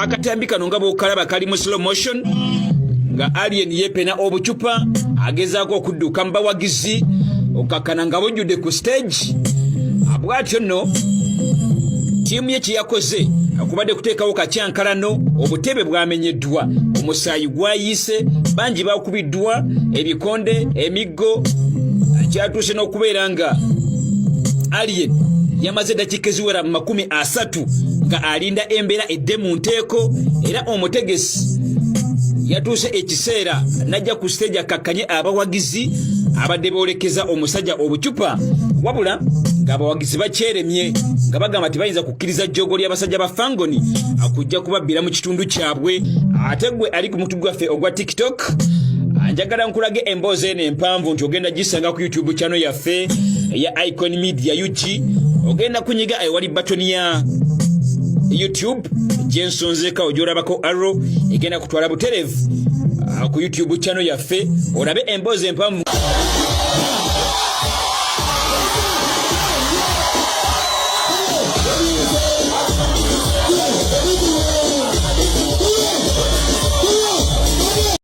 akatambi kano nga bw'okalaba kali mu slow motion nga alien yepena Obucupa agezaako okudduka mu bawagizi okakana nga bujjudde ku stage. Bw'atyo nno ttiimu ye kye yakoze akubadde kuteekawo kakyankalano, obutebe bwamenyeddwa, omusaayi gwayise, bangi bakubiddwa, ebikonde, emiggo. Kyatuuse n'okubeera nga alien yamaze dakiika eziwera mu 30 nga alinda embeera edde mu nteeko, era omutegesi yatuuse ekiseera najja ku stage akakkanye abawagizi abadde boolekeza omusajja Obucupa, wabula ng'abawagizi bakyeremye nga bagamba tibayinza kukkiriza jjogo ly'abasajja ba Fangoni akujja kubabbira mu kitundu kyabwe. Ate gwe ali ku mutu gwaffe ogwa TikTok, njagala nkulage emboozi eno empanvu nti ogenda gisanga ku YouTube channel yaffe eya Icon Media UG. Ogenda kunyiga ewali batoni ya YouTube gyensonzeeka ojolabako arrow egenda kutwala buterevu ku YouTube channel yaffe olabe emboozi empanvu.